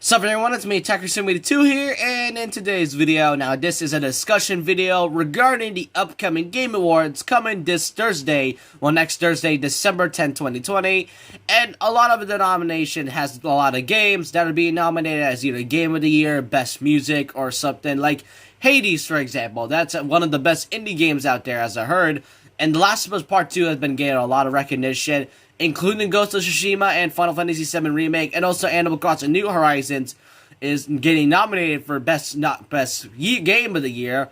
Sup everyone, it's me, TechResume82 here, and in today's video, now this is a discussion video regarding the upcoming Game Awards coming this Thursday, next Thursday, December 10, 2020, and a lot of the nomination has a lot of games that are being nominated as either Game of the Year, Best Music, or something like Hades, for example. That's one of the best indie games out there, as I heard, and The Last of Us Part 2 has been getting a lot of recognition, including Ghost of Tsushima and Final Fantasy VII Remake, and also Animal Crossing New Horizons is getting nominated for Best Game of the Year.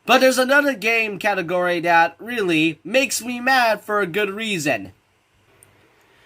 But there's another game category that really makes me mad for a good reason.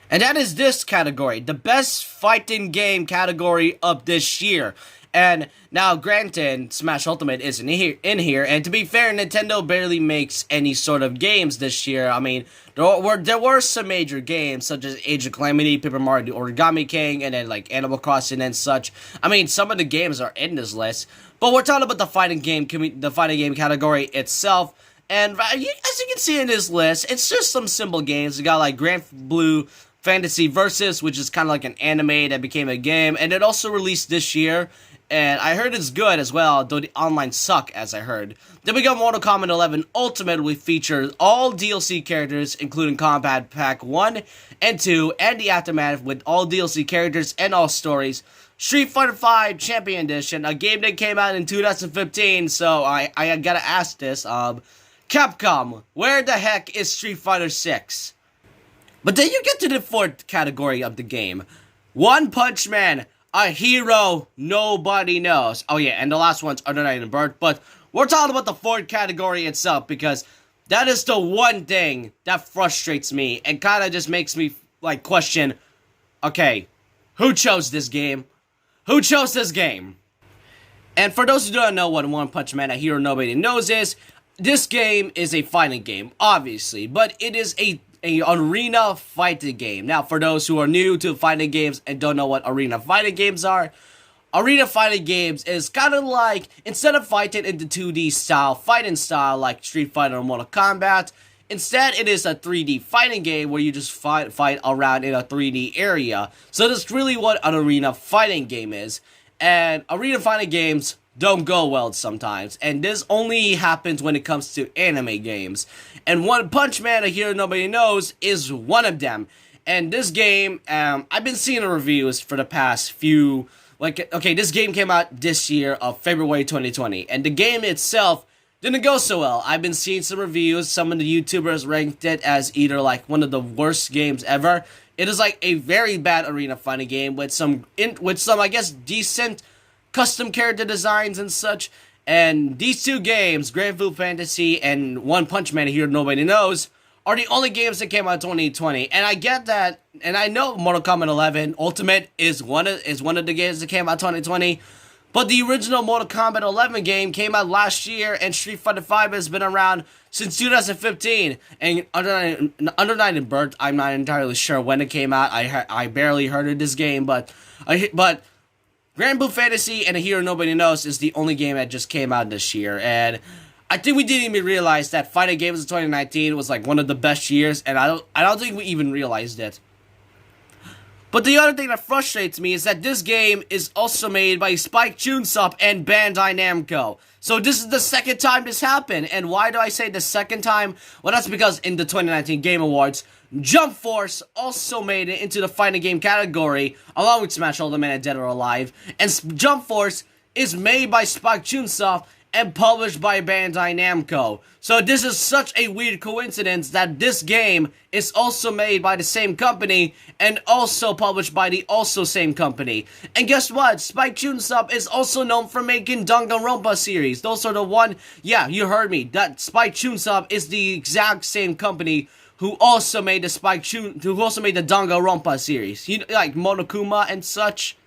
And that is this category, the Best Fighting Game category of this year. And now, granted, Smash Ultimate isn't in here, and to be fair, Nintendo barely makes any sort of games this year. I mean, there were some major games, such as Age of Calamity, Paper Mario Origami King, and then, like, Animal Crossing and such. I mean, some of the games are in this list, but we're talking about the fighting game category itself. And as you can see in this list, it's just some simple games. You got, like, Grand Blue Fantasy Versus, which is kind of like an anime that became a game, and it also released this year. And I heard it's good as well, though the online suck, as I heard. Then we got Mortal Kombat 11 Ultimate, which features all DLC characters, including Combat Pack 1 and 2, and the Aftermath, with all DLC characters and all stories. Street Fighter V Champion Edition, a game that came out in 2015, so I gotta ask this, Capcom, where the heck is Street Fighter 6? But then you get to the fourth category of the game, One Punch Man, a hero nobody knows. Oh yeah, and the last one's Under Night and Birth, but we're talking about the fourth category itself, because that is the one thing that frustrates me and kind of just makes me, like, question, okay, who chose this game? Who chose this game? And for those who don't know what One Punch Man, a hero nobody knows is, this game is a fighting game, obviously, but it is a arena fighting game. Now, for those who are new to fighting games and don't know what arena fighting games are, arena fighting games is kind of like, instead of fighting in the 2D style, fighting style like Street Fighter or Mortal Kombat, instead it is a 3D fighting game where you just fight around in a 3D area. So that's really what an arena fighting game is. And arena fighting games don't go well sometimes, and this only happens when it comes to anime games. And One Punch Man, a hero nobody knows, is one of them. And this game, I've been seeing the reviews for the past few, okay, this game came out this year of February 2020, and the game itself didn't go so well. I've been seeing some reviews, some of the YouTubers ranked it as either like one of the worst games ever. It is like a very bad arena fighting game with some, I guess, decent custom character designs and such. And these two games, Grand Blue Fantasy and One Punch Man, here nobody knows, are the only games that came out in 2020. And I get that, and I know Mortal Kombat 11 Ultimate is one of the games that came out in 2020. But the original Mortal Kombat 11 game came out last year, and Street Fighter V has been around since 2015. And Under Night and Birth, I'm not entirely sure when it came out. I barely heard of this game, but Grand Blue Fantasy and a hero nobody knows is the only game that just came out this year. And I think we didn't even realize that fighting games in 2019 was like one of the best years, and I don't think we even realized it. But the other thing that frustrates me is that this game is also made by Spike Chunsoft and Bandai Namco. So this is the second time this happened. And why do I say the second time? Well, that's because in the 2019 Game Awards, Jump Force also made it into the fighting game category, along with Smash Ultimate and Dead or Alive. And Jump Force is made by Spike Chunsoft and published by Bandai Namco. So this is such a weird coincidence that this game is also made by the same company and also published by the also same company. And guess what? Spike Chunsoft is also known for making Danganronpa series. Those are the one, yeah, you heard me. That Spike Chunsoft is the exact same company who also made the Danganronpa series. You know, like Monokuma and such.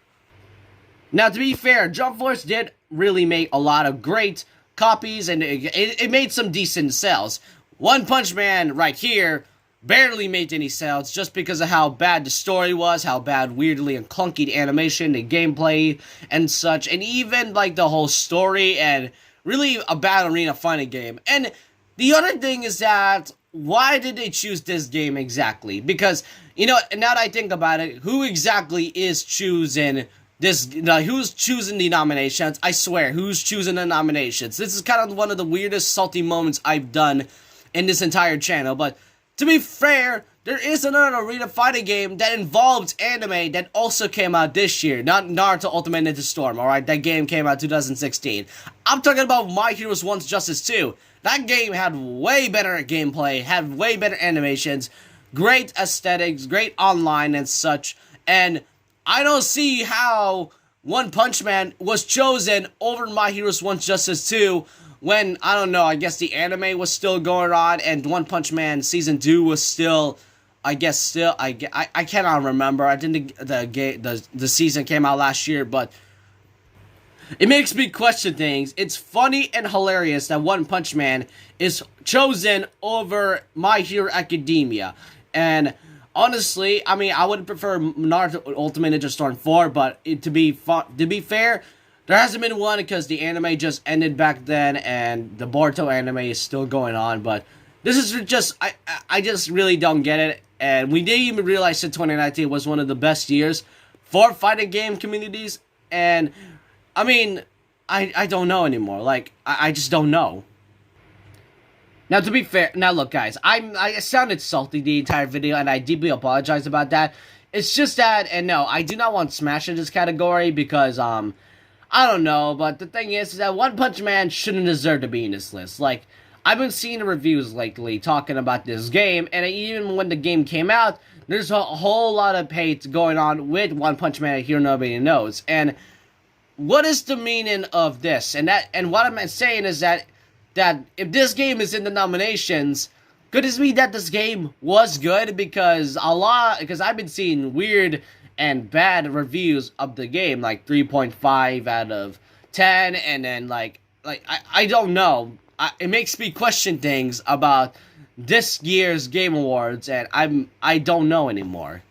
Now, to be fair, Jump Force did really make a lot of great copies, and it made some decent sales. One Punch Man right here barely made any sales just because of how bad the story was, how bad, weirdly and clunky the animation, the gameplay, and such, and even like the whole story, and really a bad arena fighting game. And the other thing is that, why did they choose this game exactly? Because, you know, now that I think about it, who exactly is choosing this, like, who's choosing the nominations? I swear, who's choosing the nominations? This is kind of one of the weirdest salty moments I've done in this entire channel. But to be fair, there is another arena fighting game that involves anime that also came out this year. Not Naruto Ultimate Ninja Storm, alright? That game came out 2016. I'm talking about My Heroes 1's Justice 2. That game had way better gameplay, had way better animations, great aesthetics, great online and such, and I don't see how One Punch Man was chosen over My Heroes 1's Justice 2 when, I don't know, I guess the anime was still going on and One Punch Man Season 2 was still, I cannot remember. I think the season came out last year, but it makes me question things. It's funny and hilarious that One Punch Man is chosen over My Hero Academia. And honestly, I mean, I would prefer Naruto Ultimate Ninja Storm 4, but to be fair, there hasn't been one because the anime just ended back then, and the Boruto anime is still going on. But this is just, I just really don't get it. And we didn't even realize that 2019 was one of the best years for fighting game communities. And I mean, I don't know anymore. Like, I just don't know. Now, to be fair, now look, guys, I sounded salty the entire video, and I deeply apologize about that. It's just that, and no, I do not want Smash in this category because, I don't know, but the thing is that One Punch Man shouldn't deserve to be in this list. Like, I've been seeing the reviews lately talking about this game, and even when the game came out, there's a whole lot of hate going on with One Punch Man here nobody knows. And what is the meaning of this? And what I'm saying is that if this game is in the nominations, could this mean that this game was good? Because I've been seeing weird and bad reviews of the game, like 3.5 out of 10, and then like I don't know. It makes me question things about this year's Game Awards, and I don't know anymore.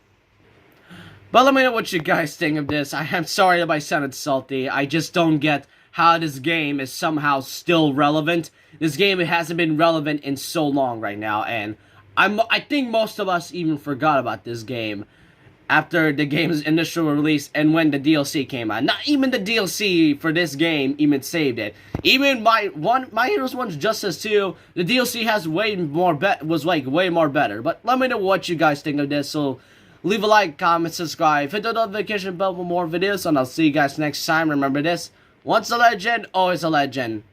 But let me know what you guys think of this. I am sorry if I sounded salty. I just don't get how this game is somehow still relevant. This game, it hasn't been relevant in so long right now, and I think most of us even forgot about this game after the game's initial release and when the DLC came out. Not even the DLC for this game even saved it. Even My Heroes 1's Justice 2, the DLC has way more better. But let me know what you guys think of this. So leave a like, comment, subscribe, hit the notification bell for more videos, and I'll see you guys next time. Remember this: once a legend, always a legend.